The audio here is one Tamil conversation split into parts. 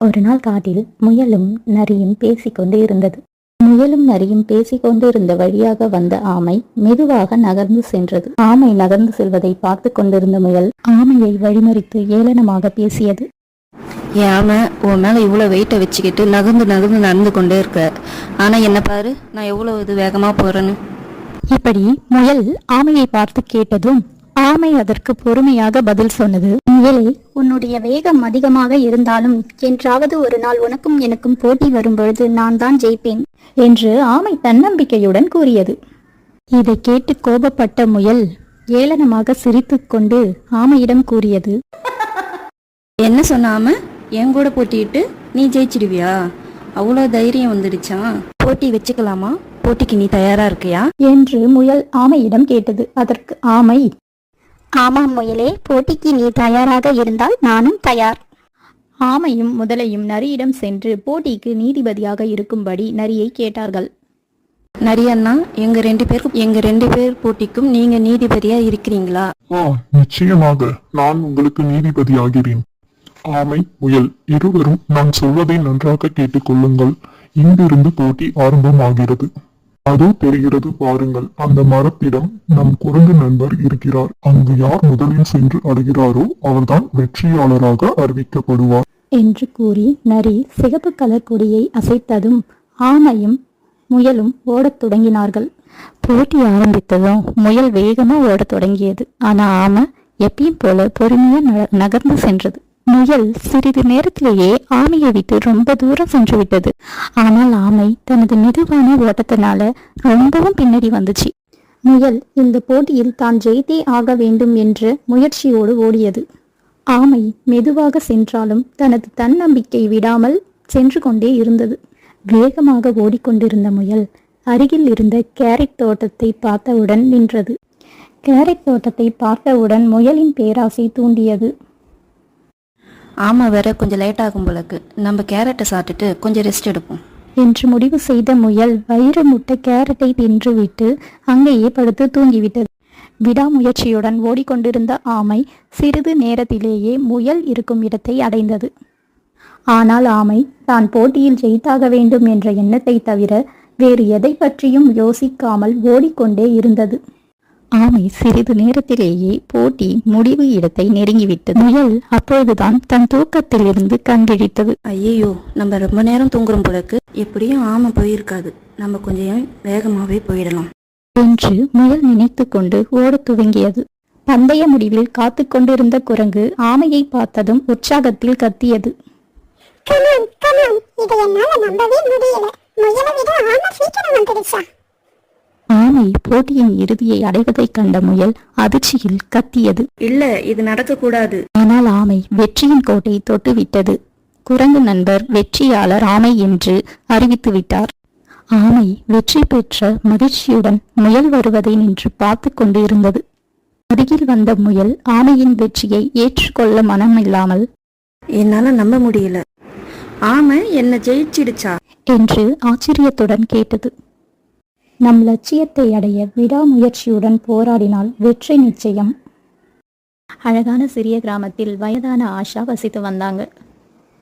ஒரு நாள் காட்டில் முயலும் நரியும் பேசிக்கொண்டு இருந்தது. முயலும் நரியும் பேசிக்கொண்டு இருந்த வழியாக வந்த ஆமை மெதுவாக நகர்ந்து சென்றது. ஆமை நகர்ந்து செல்வதை பார்த்து கொண்டிருந்த முயல் ஆமையை வழிமறித்து ஏளனமாக பேசியது. ஆமை, உன் மேல இவ்வளவு வெயிட்டை வச்சுக்கிட்டு நகர்ந்து நகர்ந்து நடந்து கொண்டே இருக்க. ஆனா என்ன பாரு, நான் எவ்வளவு இது வேகமா போறேன்னு. இப்படி முயல் ஆமையை பார்த்து கேட்டதும் ஆமை அதற்கு பொறுமையாக பதில் சொன்னது. முயலே, உன்னுடைய வேகம் அதிகமாக இருந்தாலும் என்றாவது ஒரு நாள் உனக்கும் எனக்கும் போட்டி வரும்பொழுது நான் தான் ஜெயிப்பேன் என்று ஆமை தன்னம்பிக்கையுடன் கூறியது. இதை கேட்டு கோபப்பட்ட முயல் ஏளனமாக சிரித்து கொண்டு ஆமையிடம் கூறியது, என்ன சொன்னாம என் கூட போட்டிட்டு நீ ஜெயிச்சிடுவியா? அவ்வளோ தைரியம் வந்துடுச்சா? போட்டி வச்சுக்கலாமா? போட்டிக்கு நீ தயாரா இருக்கியா என்று முயல் ஆமையிடம் கேட்டது. அதற்கு ஆமை, ஆமாம் முயலே, போட்டிக்கு நீ தயாராக இருந்தால் நானும் தயார். ஆமையும் முதலையும் நரியிடம் சென்று போட்டிக்கு நீதிபதியாக இருக்கும்படி நரியை கேட்டார்கள். நரியண்ணா, எங்க ரெண்டு பேர் போட்டிக்கும் நீங்க நீதிபதியா இருக்கிறீங்களா? நிச்சயமாக நான் உங்களுக்கு நீதிபதி ஆகிறேன். ஆமை, முயல் இருவரும் நான் சொல்வதை நன்றாக கேட்டுக்கொள்ளுங்கள். இங்கிருந்து போட்டி ஆரம்பமாகிறது. அதோ தெரிகிறது பாருங்கள், அந்த மரத்திடம் நம் குரங்கு நண்பர் இருக்கிறார். அங்கு யார் முதலில் சென்று அடைகிறாரோ அவர்தான் வெற்றியாளராக அறிவிக்கப்படுவார் என்று கூறி நரி சிகப்பு கலர் கொடியை அசைத்ததும் ஆமையும் முயலும் ஓடத் தொடங்கினார்கள். போட்டி ஆரம்பித்ததும் முயல் வேகமா ஓடத் தொடங்கியது. ஆனா ஆமை எப்பயும் போல பொறுமையா நகர்ந்து சென்றது. முயல் சிறிது நேரத்திலேயே ஆமையை விட்டு ரொம்ப தூரம் சென்று விட்டது. ஆனால் ஆமை தனது மெதுவான ஓட்டத்தினால ரொம்பவும் பின்னாடி வந்துச்சு. முயல் இந்த போட்டியில் தான் ஜெயித்தே ஆக வேண்டும் என்ற முயற்சியோடு ஓடியது. ஆமை மெதுவாக சென்றாலும் தனது தன்னம்பிக்கை விடாமல் சென்று கொண்டே இருந்தது. வேகமாக ஓடிக்கொண்டிருந்த முயல் அருகில் இருந்த கேரட் தோட்டத்தை பார்த்தவுடன் நின்றது. கேரட் தோட்டத்தை பார்த்தவுடன் முயலின் பேராசை தூண்டியது. ஆமா, வேற கொஞ்சம் லேட் ஆகும் போலக்கு. நம்ம கேரட்டை சாப்பிட்டுட்டு கொஞ்சம் ரெஸ்ட் எடுப்போம் என்று முடிவு செய்த முயல் வயிறு முட்டை கேரட்டை தின்றுவிட்டு அங்கேயே படுத்து தூங்கிவிட்டது. விடாமுயற்சியுடன் ஓடிக்கொண்டிருந்த ஆமை சிறிது நேரத்திலேயே முயல் இருக்கும் இடத்தை அடைந்தது. ஆனால் ஆமை தான் போட்டியில் ஜெயித்தாக வேண்டும் என்ற எண்ணத்தை தவிர வேறு எதை பற்றியும் யோசிக்காமல் ஓடிக்கொண்டே இருந்தது. ஆமை சிறிது நேரத்திலேயே போட்டி முடிவு இடத்தை நெருங்கிவிட்டது. முயல் அப்பொழுதுதான் தன் தூக்கத்திலிருந்து கண்டிழித்தது. ஐயோ, நம்ம ரொம்ப நேரம் தூங்குறோம் போலக்கு. எப்படியும் ஆமை போயிருக்காது, நம்ம கொஞ்சம் வேகமாவே போயிடலாம் என்று முயல் நினைத்து கொண்டு ஓடத் துவங்கியது. பந்தய முடிவில் காத்து கொண்டிருந்த குரங்கு ஆமையை பார்த்ததும் உற்சாகத்தில் கத்தியது. ஆமை போட்டியின் இறுதியை அடைவதைக் கண்ட முயல் அதிர்ச்சியில் கத்தியது. இல்ல, இது நடக்க கூடாது. ஆனால் ஆமை வெற்றியின் கோட்டை தொட்டுவிட்டது. குரங்கு நண்பர் வெற்றியாளர் ஆமை என்று அறிவித்து விட்டார். ஆமை வெற்றி பெற்ற மகிழ்ச்சியுடன் முயல் வருவதை நின்று பார்த்து கொண்டு இருந்தது. அருகில் வந்த முயல் ஆமையின் வெற்றியை ஏற்றுக்கொள்ள மனமில்லாமல், என்னால நம்ப முடியல, ஆமை என்ன ஜெயிச்சிடுச்சா என்று ஆச்சரியத்துடன் கேட்டது. நம் லட்சியத்தை அடைய விடாமுயற்சியுடன் போராடினால் வெற்றி நிச்சயம். அழகான சிறிய கிராமத்தில் வயதான ஆஷா வசித்து வந்தாங்க.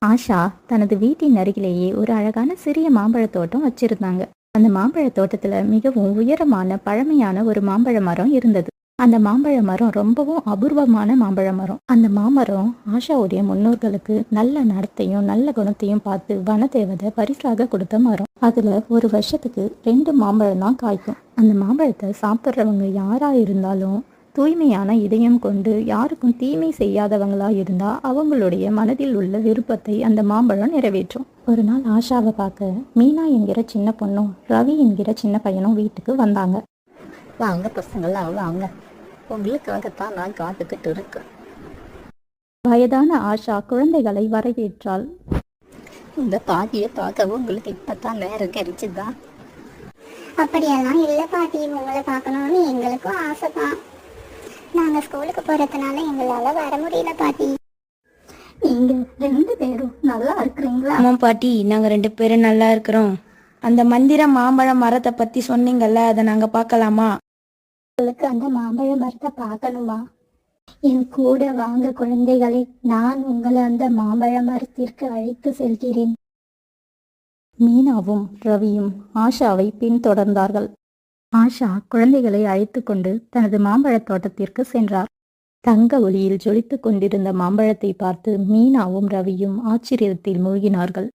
ஆஷா தனது வீட்டின் அருகிலேயே ஒரு அழகான சிறிய மாம்பழத் தோட்டம் வச்சிருந்தாங்க. அந்த மாம்பழத் தோட்டத்துல மிகவும் உயரமான பழமையான ஒரு மாம்பழ மரம் இருந்தது. அந்த மாம்பழ மரம் ரொம்பவும் அபூர்வமான மாம்பழ மரம். அந்த மாமரம் ஆஷாவுடைய முன்னோர்களுக்கு நல்ல நடத்தையும் நல்ல குணத்தையும் பார்த்து வனதேவதை பரிசாக கொடுத்த மரம். அதுல ஒரு வருஷத்துக்கு 2 மாம்பழம் தான் காய்க்கும். அந்த மாம்பழத்தை சாப்பிட்றவங்க யாரா இருந்தாலும் தூய்மையான இதயம் கொண்டு யாருக்கும் தீமை செய்யாதவங்களா இருந்தா அவங்களுடைய மனதில் உள்ள விருப்பத்தை அந்த மாம்பழம் நிறைவேற்றும். ஒரு நாள் ஆஷாவை பார்க்க மீனா என்கிற சின்ன பொண்ணும் ரவி என்கிற சின்ன பையனும் வீட்டுக்கு வந்தாங்க. வாங்க பசங்களா வாங்க, உங்களுக்காகத்தான் நான் காத்துக்கிட்டு இருக்கேன். வயதான ஆஷா குழந்தைகளை வரவேற்றாள். இந்த பாட்டியை பார்க்க உங்களுக்கு இப்பதான் நேரம் கிடைச்சுதா? அப்படியெல்லாம் இல்லை பாட்டி, உங்களை பார்க்கணும்னு எங்களுக்கும் ஆசைதான். நாங்கள் ஸ்கூலுக்கு போகிறதுனால எங்களால் வர முடியல பாட்டி. நீங்கள் 2 பேரும் நல்லா இருக்கிறீங்களா? ஆமாம் பாட்டி, நாங்கள் 2 பேரும் நல்லா இருக்கிறோம். அந்த மந்திர மாம்பழ மரத்தை பற்றி சொன்னீங்கல்ல, அதை நாங்கள் பார்க்கலாமா? உங்களுக்கு அந்த மாம்பழ மரத்தை பார்க்கணுமா? என் கூட வாங்க குழந்தைகளே, நான் உங்களை அந்த மாம்பழ மரத்திற்கு அழைத்து செல்கிறேன். மீனாவும் ரவியும் ஆஷாவை பின்தொடர்ந்தார்கள். ஆஷா குழந்தைகளை அழைத்து கொண்டு தனது மாம்பழத் தோட்டத்திற்கு சென்றார். தங்க ஒளியில் ஜொலித்துக் கொண்டிருந்த மாம்பழத்தை பார்த்து மீனாவும் ரவியும் ஆச்சரியத்தில் மூழ்கினார்கள்.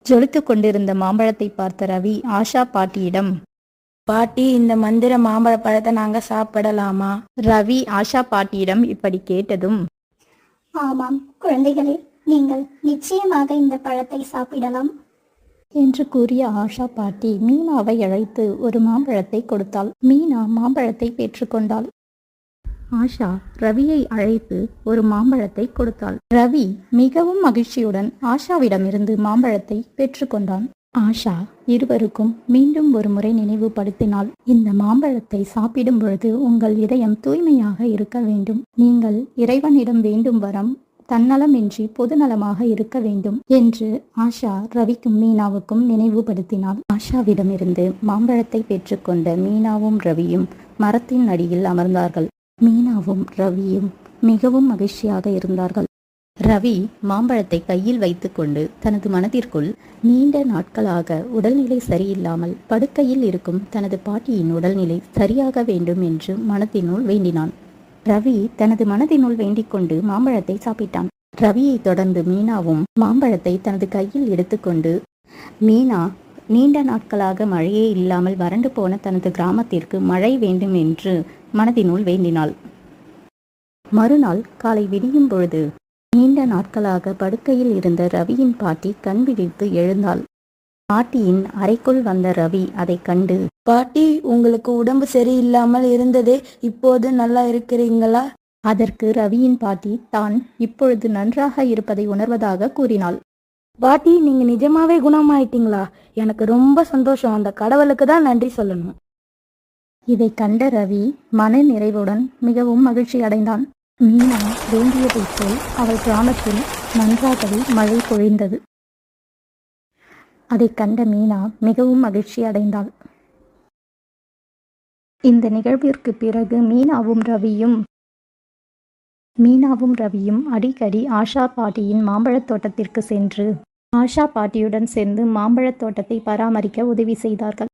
ஜொலித்துக் கொண்டிருந்த மாம்பழத்தை பார்த்த ரவி ஆஷா பாட்டியிடம், பாட்டி, இந்த மந்திர மாம்பழ பழத்தை நாங்க சாப்பிடலாமா? ரவி ஆஷா பாட்டியிடம் இப்படி கேட்டதும், ஆமாம் குழந்தைகளே, நீங்கள் நிச்சயமாக இந்த பழத்தை சாப்பிடலாம் என்று கூறிய ஆஷா பாட்டி மீனாவை அழைத்து ஒரு மாம்பழத்தை கொடுத்தாள். மீனா மாம்பழத்தை பெற்றுக்கொண்டாள். ஆஷா ரவியை அழைத்து ஒரு மாம்பழத்தை கொடுத்தாள். ரவி மிகவும் மகிழ்ச்சியுடன் ஆஷாவிடமிருந்து மாம்பழத்தை பெற்றுக்கொண்டான். ஆஷா இருவருக்கும் மீண்டும் ஒரு முறை நினைவுபடுத்தினாள், இந்த மாம்பழத்தை சாப்பிடும் பொழுது உங்கள் இதயம் தூய்மையாக இருக்க வேண்டும். நீங்கள் இறைவனிடம் வேண்டும் வரம் தன்னலமின்றி பொதுநலமாக இருக்க வேண்டும் என்று ஆஷா ரவிக்கும் மீனாவுக்கும் நினைவுபடுத்தினாள். ஆஷாவிடமிருந்து மாம்பழத்தை பெற்றுக்கொண்ட மீனாவும் ரவியும் மரத்தின் அடியில் அமர்ந்தார்கள். மீனாவும் ரவியும் மிகவும் மகிழ்ச்சியாக இருந்தார்கள். ரவி மாம்பழத்தை கையில் வைத்துக்கொண்டு தனது மனதிற்குள் நீண்ட நாட்களாக உடல்நிலை சரியில்லாமல் படுக்கையில் இருக்கும் தனது பாட்டியின் உடல்நிலை சரியாக வேண்டும் என்று மனத்தினுள் வேண்டினான். ரவி தனது மனதினுள் வேண்டிக் கொண்டு மாம்பழத்தை சாப்பிட்டான். ரவியை தொடர்ந்து மீனாவும் மாம்பழத்தை தனது கையில் எடுத்துக்கொண்டு, மீனா நீண்ட நாட்களாக மழையே இல்லாமல் வறண்டு போன தனது கிராமத்திற்கு மழை வேண்டும் என்று மனதினுள் வேண்டினாள். மறுநாள் காலை விடியும் பொழுது நீண்ட நாட்களாக படுக்கையில் இருந்த ரவியின் பாட்டி கண் விழித்து எழுந்தாள். பாட்டியின் அறைக்குள் வந்த ரவி அதை கண்டு, பாட்டி, உங்களுக்கு உடம்பு சரியில்லாமல் இருந்ததே, இப்போது நல்லா இருக்கிறீங்களா? அதற்கு ரவியின் பாட்டி தான் இப்பொழுது நன்றாக இருப்பதை உணர்வதாக கூறினாள். பாட்டி, நீங்க நிஜமாவே குணமாயிட்டீங்களா? எனக்கு ரொம்ப சந்தோஷம். அந்த கடவுளுக்கு தான் நன்றி சொல்லணும். இதை கண்ட ரவி மன நிறைவுடன் மிகவும் மகிழ்ச்சி அடைந்தான். மீனா வேண்டியதைப் போல் அவள் கிராமத்தில் நன்றாகவே மழை பொழிந்தது. அதை கண்ட மீனா மிகவும் மகிழ்ச்சி அடைந்தாள். இந்த நிகழ்விற்கு பிறகு மீனாவும் ரவியும் அடிக்கடி ஆஷா பாட்டியின் மாம்பழத் தோட்டத்திற்கு சென்று ஆஷா பாட்டியுடன் சேர்ந்து மாம்பழத் தோட்டத்தை பராமரிக்க உதவி செய்தார்கள்.